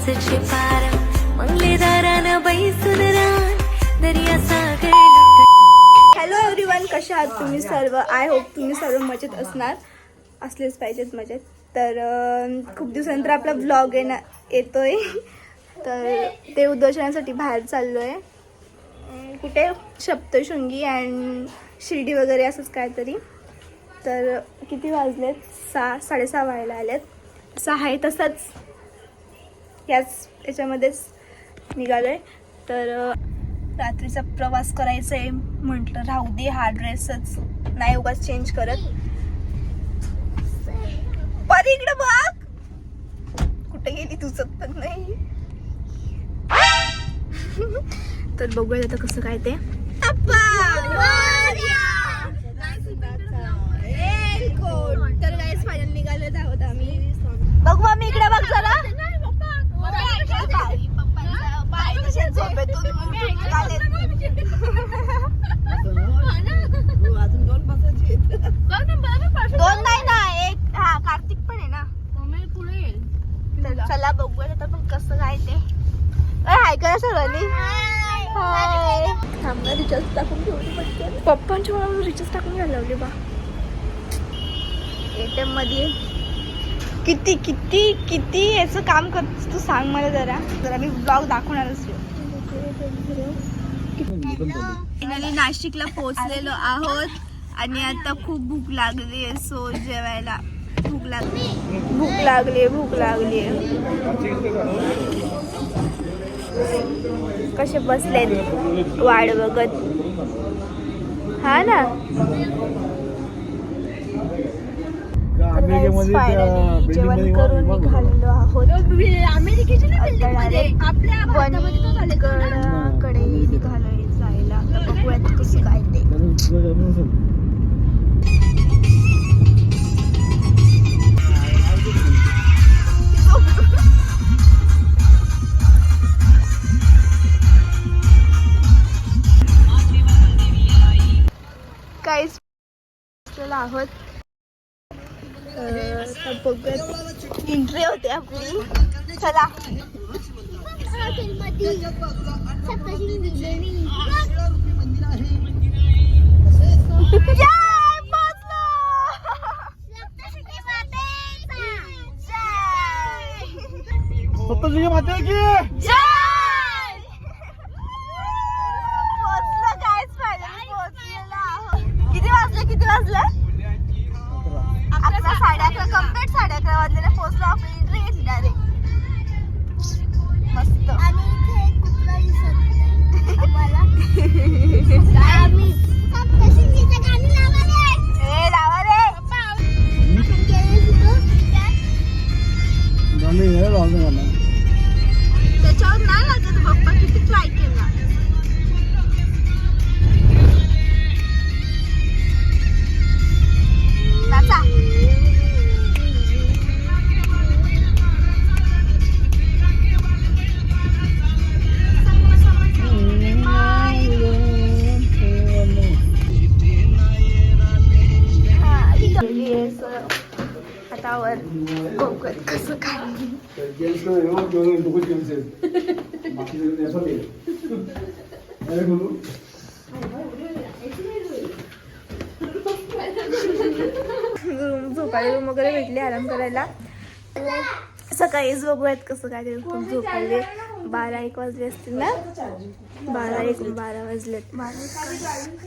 पाचशे पार मंगले दारानं बैसून रान दर्या सागर. हॅलो एव्हरीवन, कशा आहात तुम्ही सर्व? आय होप तुम्ही सर्व मजेत असलेच पाहिजेत मजेत. तर खूप दिवसानंतर आपला ब्लॉग येतोय. तर ते उद्घाटनासाठी बाहेर चाललो आहे. कुठे? सप्तशृंगी अँड शिर्डी वगैरे असंच काहीतरी. तर किती वाजलेत? 6:30 व्हायला आलेत. 6 आहे तसंच याच्यामध्येच निघालो आहे. तर रात्रीचा प्रवास करायचा आहे म्हटलं राहू दे, हा ड्रेसच नाही उगाच चेंज करत. पर इकडे बघ, कुठे गेली तुझं पण नाही. तर बघूया आता कसं काय ते. तर गाईस फायनल निघालेत आहोत आम्ही. बघू आम्ही इकडे बघ जरा. दोन नाही ना, एक. हा, कार्तिक पण आहे ना. तर चला बघूया आता पण कसं काय ते. हाय करा सर्वांनी. थांबा, रिचार्ज टाकून ठेवली पटकन. पप्पांच्या मला रिचार्ज टाकून घ्यायला लावली बा. ATM मध्ये किती किती किती याचं काम करतेस तू, सांग मला जरा. मी ब्लॉग दाखवणारच. फायनली नाशिकला पोहोचलेलो आहोत आणि आता खूप भूक लागली आहे. सो जेवायला भूक लागली. कसे बसलेत वाट बघत. हा ना. फायनली जेवण करून निघालेलो आहोत. कडे निघालोय जायला. बघूयात कसं काय ते. काहीच आहोत. एंट्री होते आपली. चला. सप्तशृंगी माता की जय. पोहोचलो काहीच फायनली पोहोचलेलो आहोत. किती वाजले? 11, 11:30 कम्प्लीट. 11:30 वाजलेला पोहोचलो. आपण एंट्री घेतली डायरेक्ट. मस्त. लावा रे. त्याच्यावर नाही लागत पप्पा, किती ट्राय केला. नाचा. हातावर कोकण कसं काय. झोपायला रूम वगैरे भेटले आराम करायला. सकाळीच बघूयात कसं काय ते. खूप झोपायले. 12-1 वाजले असतील ना. 12 वाजलेत.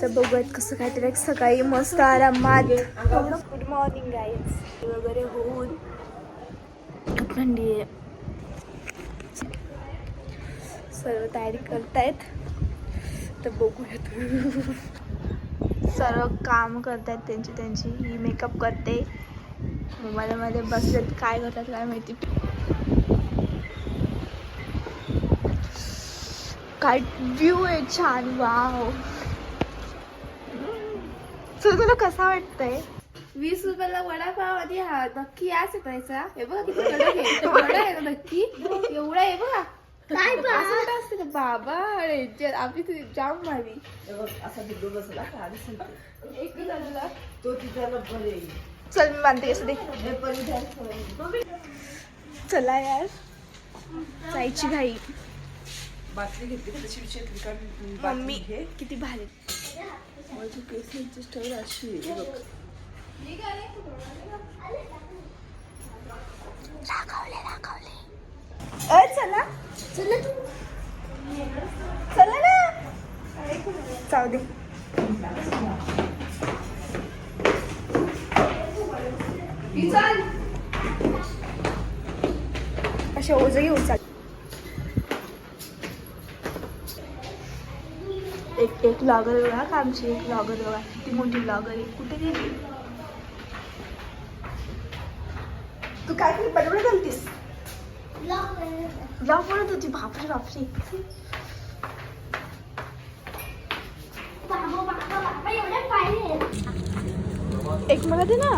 तर बघूयात कसं काय ते. सकाळी मस्त आरामात. Good morning guys. वगैरे होऊन थंडी आहे. सर्व तयारी करतायत. तर बघूयात. सर्व काम करतायत त्यांची. ही मेकअप करते. मोबाईलमध्ये बसलेत. काय करतात काय माहिती. काय व्ह्यू आहे छान. वाव. तुला कसा वाटतंय? 20 रुपयाला वडापाव आणि हा नक्की याच येतायचा. हे बघा किती कडक आहे. वडा आहे ना नक्की एवढा आहे बघा. काय असं असते का बाबा. आपली तुझी जाम मारी. चल मी बांधते असं दे. चला यार. जायची घाई. बाटली घेतली का तशी विचारली का मम्मी किती भारी. माझी केसांची स्टाईल अशी आहे बघ. राखवले चला ना जाऊ दे. असे ओझ घेऊन चाल. एक ब्लॉगर बघा का आमची एक ब्लॉगर बघा किती मोठी ब्लॉगर आहे. कुठे गेली तू? काय केली बडबड घालतीस? ब्लॉग बनत होती. बापरे बापरे. एक मला दे ना.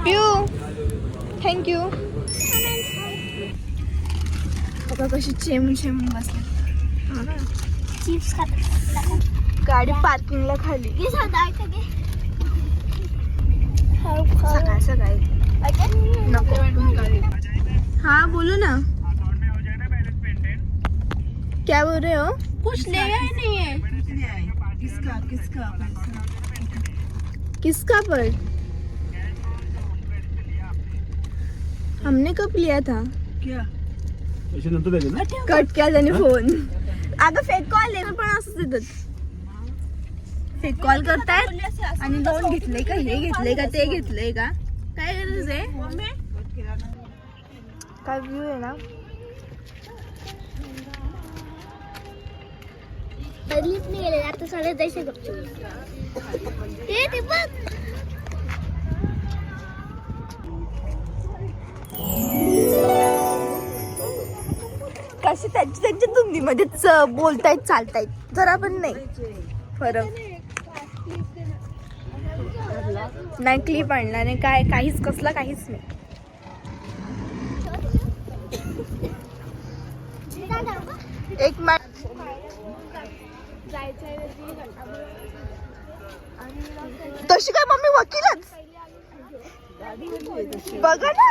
पिऊ थँक्यू. बघा कशी चेमून चेमून बसली. गाडी पार्किंगला खाली. सकाळ सकाळी नको. हाँ बोलो ना. क्या बोल रहे हो? कुछ ले गए नहीं है. किसका पर? हमने कब लिया था? नंतर द्यायचे ना. कट केला त्याने फोन. अगं फेक कॉल आहे पण असंच येतात. फेक कॉल करतायत आणि लोन घेतलंय का, हे घेतलंय का, ते घेतलंय का, काय गरज आहे? काय व्ह्यू आहे ना. बदलीच नाही गेले आता सगळे जैसे ते बघ. कशी त्यांच्या धुंदीमध्येच बोलतायत चालतायत. जरा पण नाही फरक नाही. क्लिप आणला नाही काय, काहीच कसला काहीच नाही. एक तशी काय मम्मी वकीलच बघा ना.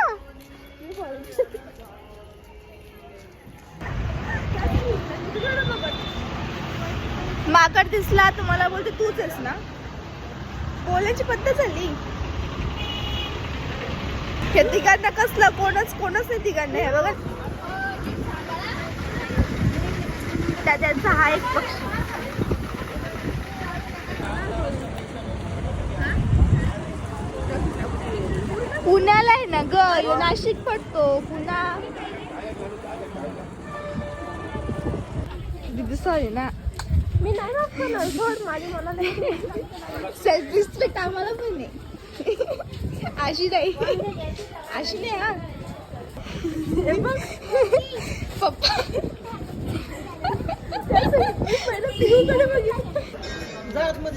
माकड दिसला तुम्हाला बोलते तूच आहेस ना. बोलायची पद्धत झाली. हे तिघांना कसलं कोणच नाही तिघांना. हे बघा त्यांचा हा एक पक्षी. पुण्याला आहे ना ग, नाशिक पडतो पुन्हा. दिदी सॉरी ना. मी नाही वापरणार सोड. माझी मला नाही. सेल्फ रिस्पेक्ट आम्हाला पण नाही. अशी नाही हा. पप्पा पिऊकडे बघितलं.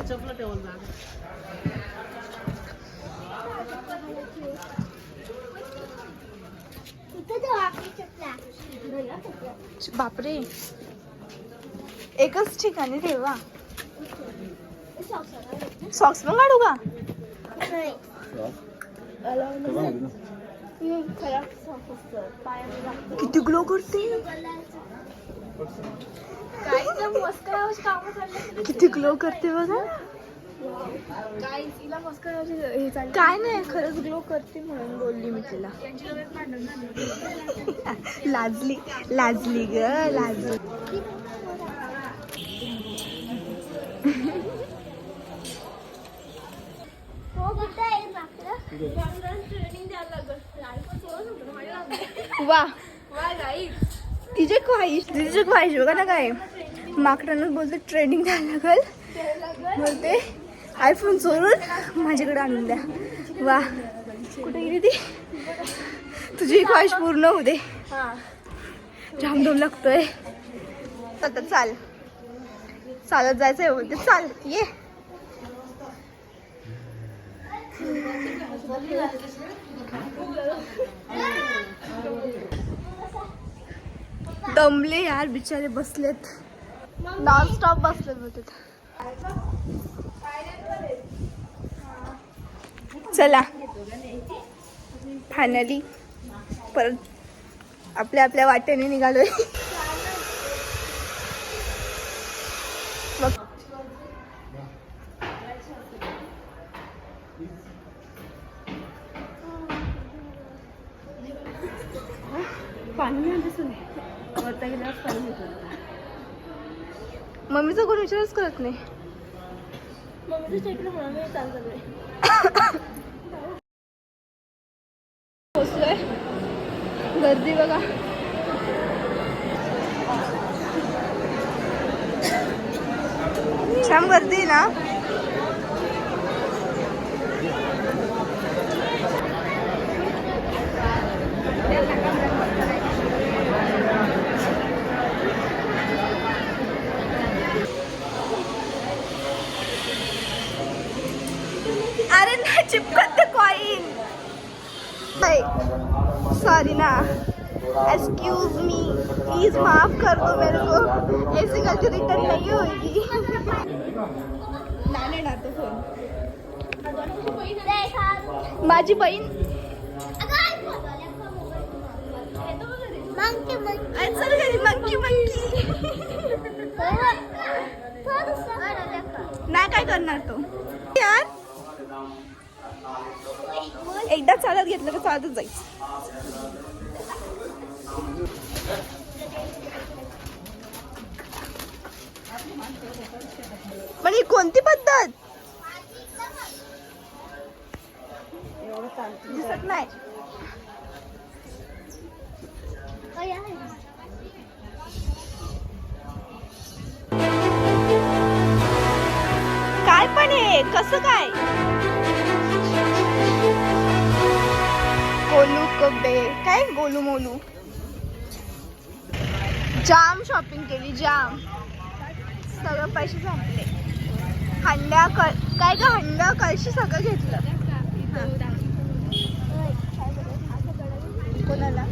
चपला ठेवून जा. बापरे एकच ठिकाणी ठेवा. सॉक्स पण काढू का? किती ग्लो करते. किती ग्लो करते बघा. काय नाही खरंच ग्लो करते म्हणून बोलली मी तिला. लाजली ग लाजली. वा तिचे ख्वाहिश बघा ना. काय माकडांना बोलते ट्रेनिंग द्यायला लागल. बोलते आयफोन चोरून माझ्याकडे आणून द्या. वा कुठे गेली ती. तुझी ख्वाहिश पूर्ण होऊ दे. जामदम लागतोय. आता चालत जायचंय बोलते. चाल ये. दमले यार बिचारे. बसलेत नॉन स्टॉप बसलेत बोलतात. चला फायनली परत आपल्या वाटेने निघालोय. बघ मम्मीचा कोण विचारच करत नाही. पोचलोय. गर्दी बघा. छान गर्दी आहे ना. अरे ना चिपकत कॉइन. सॉरी ना, एक्सक्यूज मी, प्लीज माफ कर दो मेरे को. ऐसी गलती रिटर्न नहीं होगी. नाही ना तो फोन. माझी बहीण चल घरी. मंकी नाही काय करणार तो यार. एकदा चालत घेतलं तर चालतच जायचं. पण ही कोणती पद्धत दिसत नाही. काय पण हे कसं काय. गोलू कबे काय गोलू मोलू. जाम शॉपिंग केली जाम. सगळं पैसे संपले. हंड्या काय का हंडा कळशी सगळं घेतलं. कोणाला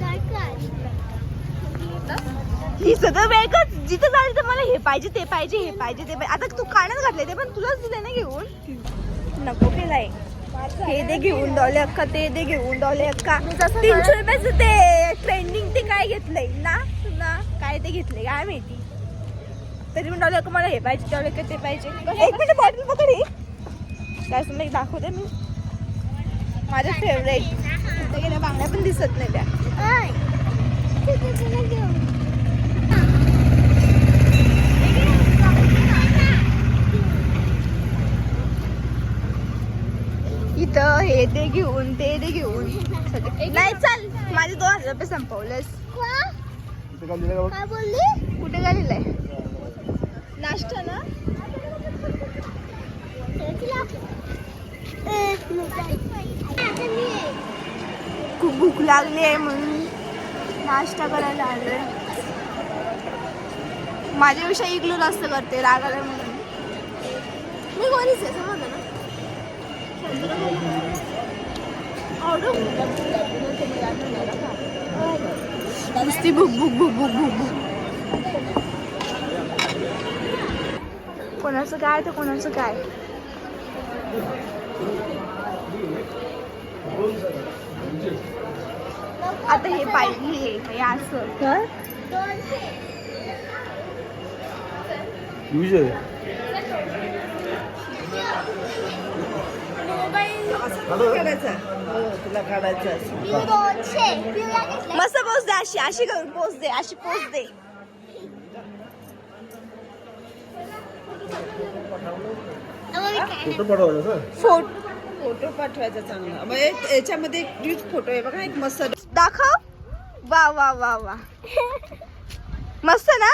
ही सगळं वेगळंच. जिथं जायचं तर मला हे पाहिजे ते पाहिजे हे पाहिजे ते पाहिजे. आता तू कानात घातले ते पण तुलाच दिले ना घेऊन. नको केलाय. हे दे घेऊन डॉले अक्का. ते दे घेऊन डॉले अक्का. 300 रुपयाचं ते ट्रेंडिंग ते काय घेतलंय ना तुला. काय ते घेतलंय काय माहिती. तरी पण डॉले अक्का मला हे पाहिजे डॉले अक्का ते पाहिजे. एक मिनिट बॉटल पकड. काय तुम्ही दाखवते मी. माझं फेवरेट. तिथे गेल्या बांगड्या पण दिसत नाही त्या. इथं हे दे घेऊन ते दे घेऊन. नाही चाल. माझे 2000 रुपये संपवलेस. काय बोलली? कुठे गेलेलं आहे. नाश्ता ना. खूप भूक लागली आहे म्हणून नाश्ता करायला आलोय. माझ्यापेक्षा इग्लू जास्त करते रागाला म्हणून. मी कोणीच आहे समजलं ना. नुसती भूक भूक भूक भूक भूक भूक. कोणाचं काय तर कोणाचं काय. आता हे पाहिजे हे असं तुला काढायचं. मस्त पोच दे. अशी अशी करून पोच दे. अशी पोच दे. फोटो पाठवायचा फोटो फोटो पाठवायचा चांगला. मग याच्यामध्ये एक ड्यूट फोटो आहे बघा. एक मस्त दाखव. वा वा वा वा. मस्त ना.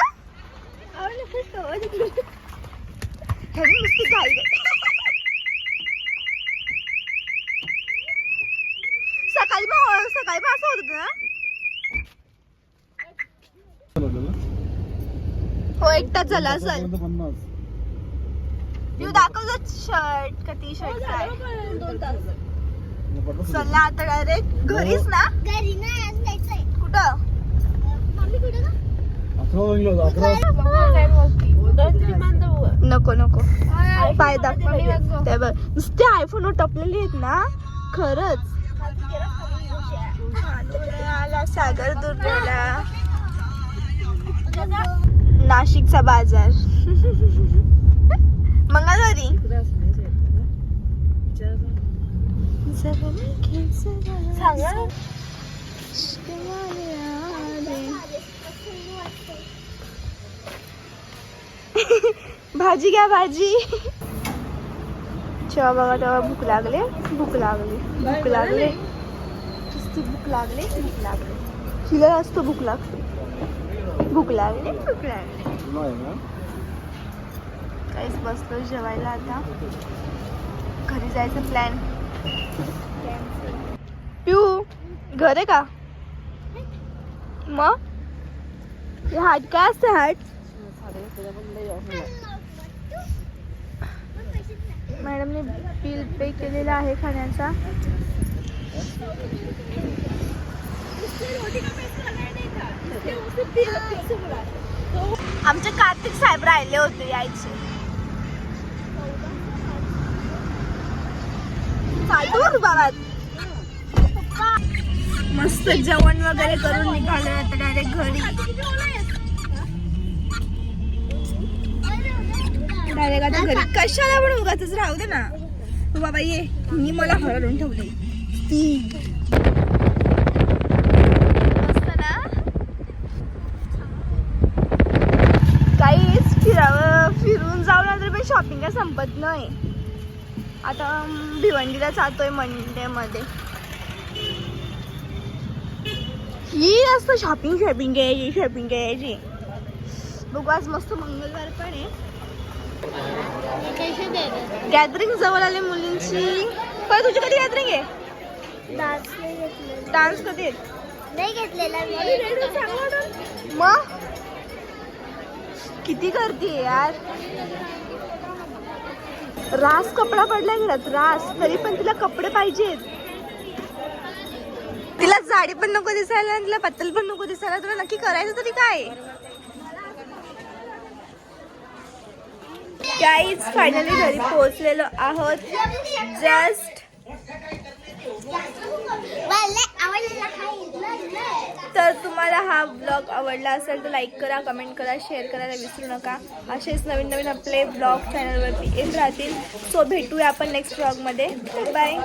नुसती घाई सकाळी पण असं होत ना. हो 1 तास झाला असेल. दाखवतो शर्ट का टी शर्ट काय. 2 तास. चला आता डायरेक्ट घरीच ना. घरी नाही आज जायचंय. कुठं. मम्मी कुठे का? 11 वाजले. नको नको पाय दाखव ते बघ नुसते आयफोनवर टपलेले आहेत ना खरंच. आला सागर दुर्गेला नाशिकचा बाजार मंगळवारी. भाजी घ्या भाजी. जेव्हा बघा तेव्हा भूक लागले भूक लागली भूक लागले भूक लागले भूक लागले हिला जास्त भूक लागते. भूक लागले भूक लागले. काहीच बसलो जेवायला. आता घरी जायचं प्लॅन. पिऊ घर आहे का मग? हे हाट काय असते हाट? मॅडमने बिल पे केलेला आहे खाण्याचा. आमचे कार्तिक साहेब राहिले होते यायचे. मस्त जेवण वगैरे करून निघाले आता डायरेक्ट घरी. डायरेक्ट आता घरी. कशाला पण उगाच राहू दे ना तू बाबा ये. मी मला हरवून ठेवले मस्त ना. काहीच फिरून जाऊ ना तरी पण शॉपिंग काय संपत नाही. आता भिवंडीला जातोय मंडे मध्ये. ही असतं शॉपिंग शॉपिंग घ्यायची शॉपिंग घ्यायची. बघू आज मस्त मंगळवार पण आहे. गॅदरिंग जवळ आले मुलींची. पण तुझी कधी गॅदरिंग आहे? डान्स कधी आहे? नाही घेतलेला मग किती गर्दी आहे यार. रास कपडा पडलाय घरात रास. तरी पण तिला कपडे पाहिजेत. तिला जाडी पण नको दिसायला तिला पातळ पण नको दिसायला. तुला नक्की करायचं तरी काय? गाईज फायनली घरी पोहोचलेलो आहोत. जस्ट तर तुम्हाला हा ब्लॉग आवडला असेल तर लाईक करा, कमेंट करा, शेअर करायला विसरू नका. असेच नवीन नवीन आपले ब्लॉग चॅनलवरती येत राहतील. सो भेटूया आपण नेक्स्ट ब्लॉगमध्ये. बाय.